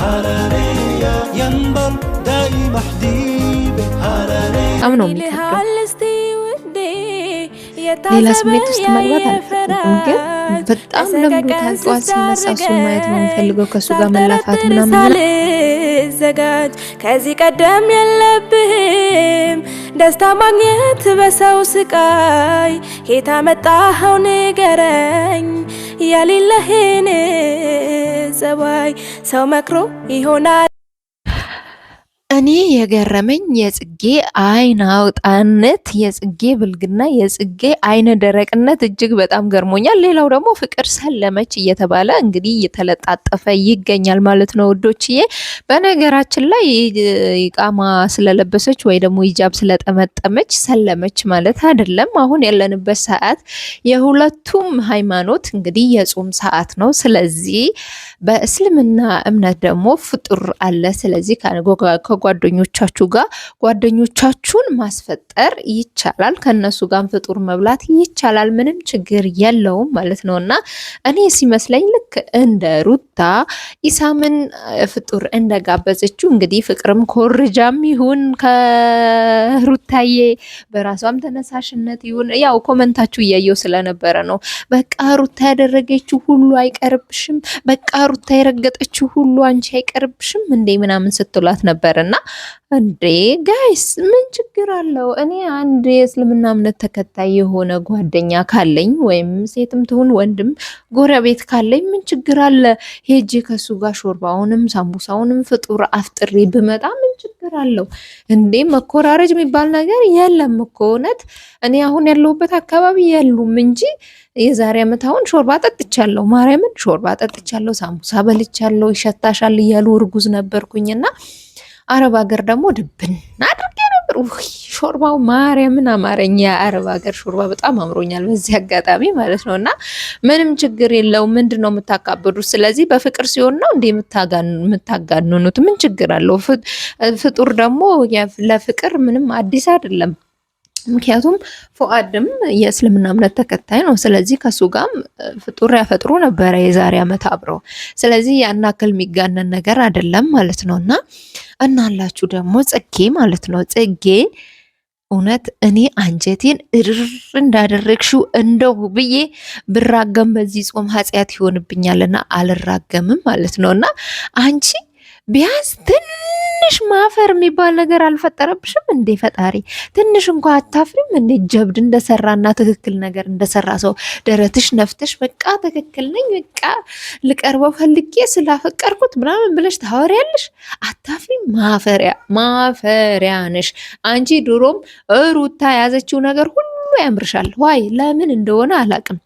حرارية ينبض دايما حديبة حرارية أمنو ሌላ ስሜት ውስጥ መግባት አልፈልግም ግን በጣም ለምዶታል ጧት ሲነሳ እሱን ማየት ነው የሚፈልገው ከሱ ጋር መላፋት ምናምን ዘጋጅ ከዚህ ቀደም የለብህም ደስታ ማግኘት በሰው ስቃይ ጌታ መጣኸው ንገረኝ ያሌለህን ጸባይ ሰው መክሮ ይሆናል እኔ የገረመኝ የጽጌ አይን አውጣነት የጽጌ ብልግና የጽጌ አይነ ደረቅነት እጅግ በጣም ገርሞኛል። ሌላው ደግሞ ፍቅር ሰለመች እየተባለ እንግዲህ እየተለጣጠፈ ይገኛል ማለት ነው ውዶችዬ። በነገራችን ላይ ኢቃማ ስለለበሰች ወይ ደግሞ ሂጃብ ስለጠመጠመች ሰለመች ማለት አይደለም። አሁን ያለንበት ሰዓት የሁለቱም ሃይማኖት እንግዲህ የጾም ሰዓት ነው። ስለዚህ በእስልምና እምነት ደግሞ ፍጡር አለ። ስለዚህ ከጓደኞቻችሁ ጋር ጓደኞቻችሁን ማስፈጠር ይቻላል። ከነሱ ጋር ፍጡር መብላት ይቻላል። ምንም ችግር የለውም ማለት ነውና እኔ ሲመስለኝ ልክ እንደ ሩታ ኢሳምን ፍጡር እንደጋበዘችው እንግዲህ ፍቅርም ኮርጃም ይሁን ከሩታዬ በራሷም ተነሳሽነት ይሁን ያው ኮመንታችሁ እያየው ስለነበረ ነው። በቃ ሩታ ያደረገችው ሁሉ አይቀርብሽም፣ በቃ ሩታ የረገጠችው ሁሉ አንቺ አይቀርብሽም እንዴ ምናምን ስትሏት ነበርና እንዴ ጋይስ ምን ችግር አለው? እኔ አንድ የእስልምና እምነት ተከታይ የሆነ ጓደኛ ካለኝ ወይም ሴትም ትሁን ወንድም ጎረቤት ካለኝ ምን ችግር አለ? ሄጄ ከሱ ጋር ሾርባውንም ሳምቡሳውንም ፍጡር አፍጥሬ ብመጣ ምን ችግር አለው እንዴ? መኮራረጅ የሚባል ነገር የለም እኮ እውነት። እኔ አሁን ያለሁበት አካባቢ የሉም እንጂ የዛሬ ዓመት አሁን ሾርባ ጠጥቻለሁ። ማርያምን ሾርባ ጠጥቻለሁ፣ ሳምቡሳ በልቻለሁ። ይሸታሻል እያሉ እርጉዝ ነበርኩኝና አረብ ሀገር ደግሞ ድብን አድርጌ ነበር። ሾርባው ማርያምን አማረኛ። የአረብ ሀገር ሾርባ በጣም አምሮኛል በዚህ አጋጣሚ ማለት ነውና ምንም ችግር የለው። ምንድነው የምታካብዱት? ስለዚህ በፍቅር ሲሆን ነው እንዴ የምታጋንኑት? ምን ችግር አለው? ፍጡር ደግሞ ለፍቅር ምንም አዲስ አይደለም። ምክንያቱም ፉአድም የእስልምና እምነት ተከታይ ነው። ስለዚህ ከሱ ጋርም ፍጡር ያፈጥሩ ነበረ የዛሬ ዓመት አብረው። ስለዚህ ያን ያክል የሚጋነን ነገር አይደለም ማለት ነውና እናላችሁ ደግሞ ጽጌ ማለት ነው። ጽጌ እውነት እኔ አንጀቴን እርር እንዳደረግሽው እንደው ብዬ ብራገም በዚህ ጾም ኃጢአት ይሆንብኛልና አልራገምም ማለት ነውና አንቺ ቢያንስ ትንሽ ማፈር የሚባል ነገር አልፈጠረብሽም እንዴ? ፈጣሪ ትንሽ እንኳን አታፍሪም እንዴ? ጀብድ እንደሰራና ትክክል ነገር እንደሰራ ሰው ደረትሽ ነፍተሽ በቃ ትክክል ነኝ በቃ ልቀርበው ፈልጌ ስላፈቀርኩት ምናምን ብለሽ ታወሪያለሽ? አታፍሪም? ማፈሪያ ነሽ አንቺ። ድሮም ሩታ ያዘችው ነገር ሁሉ ያምርሻል። ዋይ ለምን እንደሆነ አላቅም።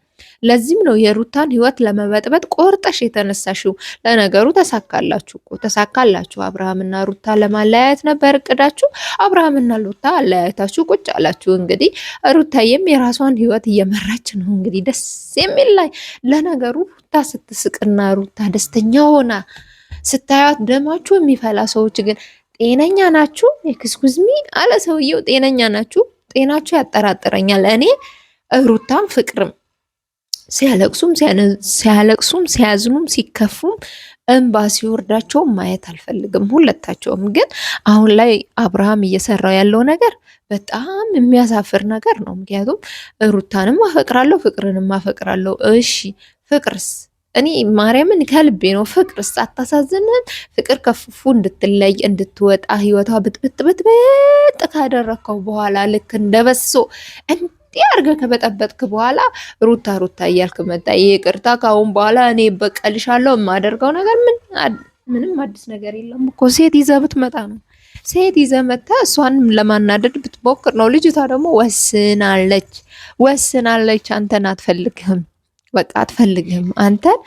ለዚህም ነው የሩታን ህይወት ለመበጥበጥ ቆርጠሽ የተነሳሽው። ለነገሩ ተሳካላችሁ እኮ ተሳካላችሁ። አብርሃምና ሩታ ለማለያየት ነበር እቅዳችሁ። አብርሃምና ሩታ አለያየታችሁ ቁጭ አላችሁ። እንግዲህ ሩታዬም የራሷን ህይወት እየመራች ነው። እንግዲህ ደስ የሚል ላይ ለነገሩ ሩታ ስትስቅና ሩታ ደስተኛ ሆና ስታያት ደማችሁ የሚፈላ ሰዎች ግን ጤነኛ ናችሁ? ኤክስኩዝሚ አለ ሰውየው። ጤነኛ ናችሁ? ጤናችሁ ያጠራጥረኛል። እኔ ሩታም ፍቅርም ሲያለቅሱም ሲያዝኑም ሲከፉም እንባ ሲወርዳቸው ማየት አልፈልግም ሁለታቸውም። ግን አሁን ላይ አብርሃም እየሰራው ያለው ነገር በጣም የሚያሳፍር ነገር ነው። ምክንያቱም ሩታንም አፈቅራለሁ ፍቅርንም አፈቅራለሁ። እሺ ፍቅርስ እኔ ማርያምን ከልቤ ነው። ፍቅርስ አታሳዝንም? ፍቅር ከፉፉ እንድትለይ እንድትወጣ ህይወቷ ብጥብጥ ካደረከው በኋላ ልክ እንደበሶ ያርገ ከበጠበጥክ በኋላ ሩታ እያልክ መጣ። ይቅርታ ካሁን በኋላ እኔ በቀልሻለሁ። የማደርገው ነገር ምንም አዲስ ነገር የለም እኮ። ሴት ይዘህ ብትመጣ ነው። ሴት ይዘህ መጣ እሷንም ለማናደድ ብትሞክር ነው። ልጅቷ ደግሞ ወስናለች። አንተን አትፈልግህም። በቃ አትፈልግህም። አንተን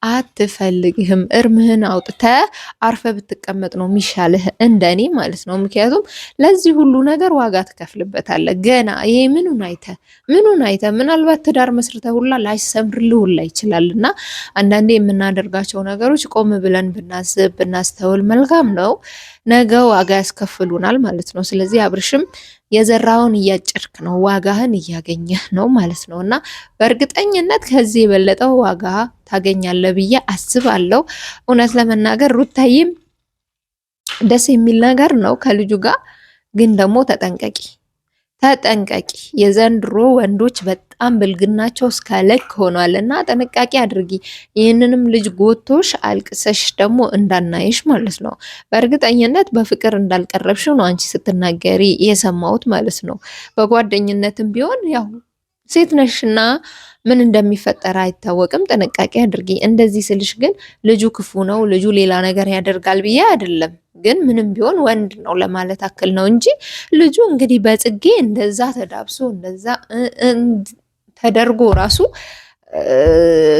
አትፈልግህም። እርምህን አውጥተ አርፈ ብትቀመጥ ነው የሚሻልህ እንደኔ ማለት ነው። ምክንያቱም ለዚህ ሁሉ ነገር ዋጋ ትከፍልበታለህ። ገና ይሄ ምኑን አይተ ምናልባት ትዳር መስርተ ሁላ ላይሰምርልህ ሁላ ይችላል። እና አንዳንዴ የምናደርጋቸው ነገሮች ቆም ብለን ብናስብ ብናስተውል መልካም ነው። ነገ ዋጋ ያስከፍሉናል ማለት ነው። ስለዚህ አብርሽም የዘራውን እያጨድክ ነው፣ ዋጋህን እያገኘህ ነው ማለት ነው። እና በእርግጠኝነት ከዚህ የበለጠው ዋጋ ታገኛለህ ብዬ አስባለሁ። እውነት ለመናገር ሩታዬም ደስ የሚል ነገር ነው ከልጁ ጋር ግን ደግሞ ተጠንቀቂ። የዘንድሮ ወንዶች በጣም ብልግናቸው እስከ ልክ ሆኗልና ጥንቃቄ አድርጊ። ይህንንም ልጅ ጎቶሽ አልቅሰሽ ደግሞ እንዳናይሽ ማለት ነው። በእርግጠኝነት በፍቅር እንዳልቀረብሽ ነው አንቺ ስትናገሪ የሰማሁት ማለት ነው። በጓደኝነትም ቢሆን ያው ሴት ነሽና ምን እንደሚፈጠር አይታወቅም። ጥንቃቄ አድርጊ። እንደዚህ ስልሽ ግን ልጁ ክፉ ነው፣ ልጁ ሌላ ነገር ያደርጋል ብዬ አይደለም። ግን ምንም ቢሆን ወንድ ነው ለማለት አክል ነው እንጂ ልጁ እንግዲህ በጽጌ እንደዛ ተዳብሶ እንደዛ ተደርጎ ራሱ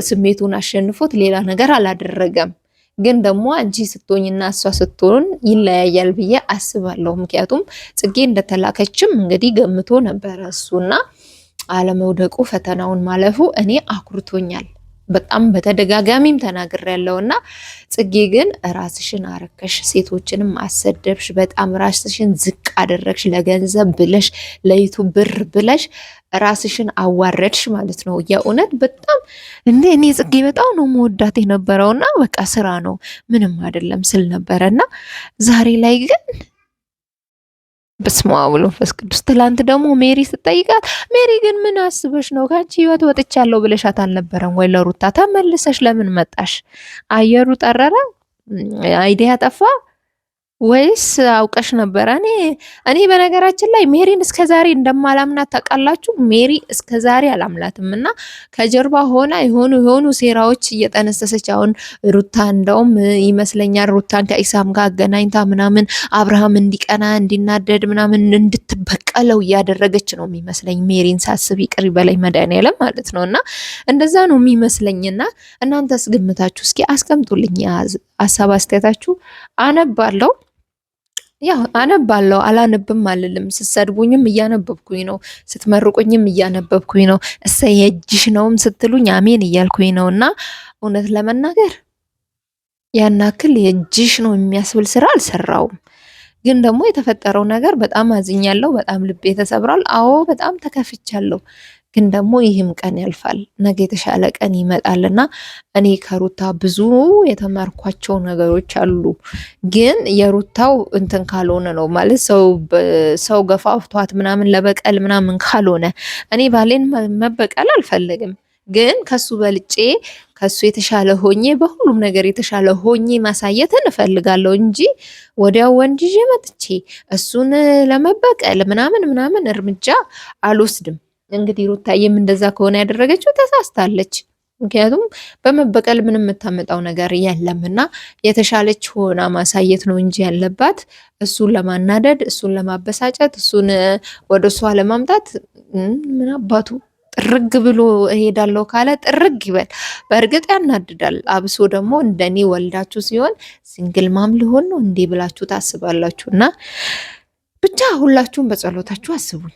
ስሜቱን አሸንፎት ሌላ ነገር አላደረገም። ግን ደግሞ አንቺ ስትሆኝና እሷ ስትሆን ይለያያል ብዬ አስባለሁ። ምክንያቱም ጽጌ እንደተላከችም እንግዲህ ገምቶ ነበረ እሱና አለመውደቁ ፈተናውን ማለፉ እኔ አኩርቶኛል። በጣም በተደጋጋሚም ተናግሬያለሁና ጽጌ ግን ራስሽን አረከሽ፣ ሴቶችንም አሰደብሽ፣ በጣም ራስሽን ዝቅ አደረግሽ። ለገንዘብ ብለሽ ለዩቱብ ብር ብለሽ ራስሽን አዋረድሽ ማለት ነው። የእውነት በጣም እኔ ጽጌ በጣም ነው መወዳት የነበረውና በቃ ስራ ነው ምንም አይደለም ስል ነበረና ዛሬ ላይ ግን በስመ አብ ወመንፈስ ቅዱስ። ትላንት ደግሞ ሜሪ ስትጠይቃት ሜሪ ግን ምን አስበሽ ነው ከአንቺ ህይወት ወጥቻለሁ ብለሻት አልነበረም ወይ? ለሩታ ተመልሰሽ ለምን መጣሽ? አየሩ ጠረረ? አይዲያ ጠፋ ወይስ አውቀሽ ነበረ? እኔ በነገራችን ላይ ሜሪን እስከዛሬ እንደማላምናት ታውቃላችሁ። ሜሪ እስከዛሬ አላምናትም እና ከጀርባ ሆና የሆኑ ሴራዎች እየጠነሰሰች አሁን ሩታ እንደውም ይመስለኛል ሩታን ከኢሳም ጋር አገናኝታ ምናምን አብርሃም እንዲቀና እንዲናደድ ምናምን እንድትበቀለው እያደረገች ነው የሚመስለኝ። ሜሪን ሳስብ ይቅር በላይ መድኃኒዓለም ማለት ነው። እና እንደዛ ነው የሚመስለኝና እናንተስ ግምታችሁ እስኪ አስቀምጡልኝ። ሀሳብ አስተያየታችሁ አነባለሁ። ያው አነባለሁ አላነብም አልልም። ስትሰድቡኝም እያነበብኩኝ ነው፣ ስትመርቁኝም እያነበብኩኝ ነው፣ እሰይ የእጅሽ ነውም ስትሉኝ አሜን እያልኩኝ ነው። እና እውነት ለመናገር ያን ያክል የእጅሽ ነው የሚያስብል ስራ አልሰራውም። ግን ደግሞ የተፈጠረው ነገር በጣም አዝኛለሁ፣ በጣም ልቤ ተሰብሯል። አዎ በጣም ተከፍቻለሁ። ግን ደግሞ ይህም ቀን ያልፋል፣ ነገ የተሻለ ቀን ይመጣልና እኔ ከሩታ ብዙ የተማርኳቸው ነገሮች አሉ። ግን የሩታው እንትን ካልሆነ ነው ማለት ሰው ገፋፍቷት ምናምን ለበቀል ምናምን ካልሆነ እኔ ባሌን መበቀል አልፈልግም። ግን ከሱ በልጬ ከሱ የተሻለ ሆኜ በሁሉም ነገር የተሻለ ሆኜ ማሳየትን እፈልጋለሁ እንጂ ወዲያው ወንድ ይዤ መጥቼ እሱን ለመበቀል ምናምን እርምጃ አልወስድም። እንግዲህ ሩታዬም እንደዛ ከሆነ ያደረገችው ተሳስታለች። ምክንያቱም በመበቀል ምንም የምታመጣው ነገር የለምና የተሻለች ሆና ማሳየት ነው እንጂ ያለባት እሱን ለማናደድ፣ እሱን ለማበሳጨት፣ እሱን ወደ እሷ ለማምጣት ምን አባቱ ጥርግ ብሎ እሄዳለሁ ካለ ጥርግ ይበል። በእርግጥ ያናድዳል። አብሶ ደግሞ እንደኔ ወልዳችሁ ሲሆን ሲንግል ማም ሊሆን ነው እንዴ ብላችሁ ታስባላችሁ። እና ብቻ ሁላችሁም በጸሎታችሁ አስቡኝ።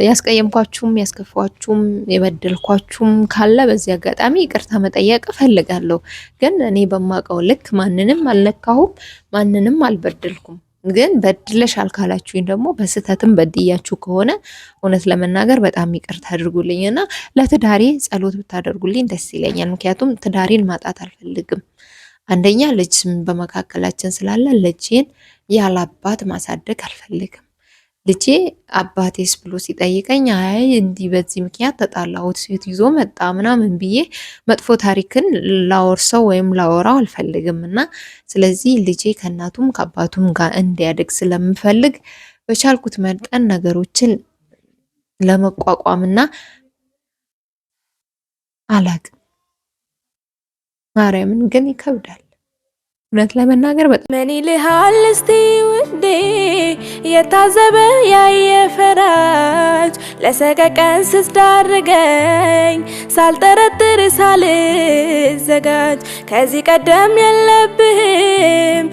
ያስቀየምኳችሁም ያስከፋችሁም የበደልኳችሁም ካለ በዚህ አጋጣሚ ይቅርታ መጠየቅ እፈልጋለሁ። ግን እኔ በማውቀው ልክ ማንንም አልነካሁም፣ ማንንም አልበደልኩም። ግን በድለሻል ካላችሁኝ ደግሞ በስህተትም በድያችሁ ከሆነ እውነት ለመናገር በጣም ይቅርታ አድርጉልኝና ለትዳሬ ጸሎት ብታደርጉልኝ ደስ ይለኛል። ምክንያቱም ትዳሬን ማጣት አልፈልግም። አንደኛ ልጅ በመካከላችን ስላለ ልጄን ያላባት ማሳደግ አልፈልግም። ልጄ አባቴስ ብሎ ሲጠይቀኝ አይ እንዲህ በዚህ ምክንያት ተጣላሁት ሴት ይዞ መጣ ምናምን ብዬ መጥፎ ታሪክን ላወርሰው ወይም ላወራው አልፈልግም እና ስለዚህ ልጄ ከእናቱም ከአባቱም ጋር እንዲያድግ ስለምፈልግ በቻልኩት መጠን ነገሮችን ለመቋቋምና አላቅም። ማርያምን ግን ይከብዳል እውነት ለመናገር በጣም ምን ይልሃል እስቲ ውዴ የታዘበ ያየ ፈራጅ ለሰቀቀን ስትዳርገኝ ሳልጠረጥር ሳልዘጋጅ ከዚህ ቀደም የለብህም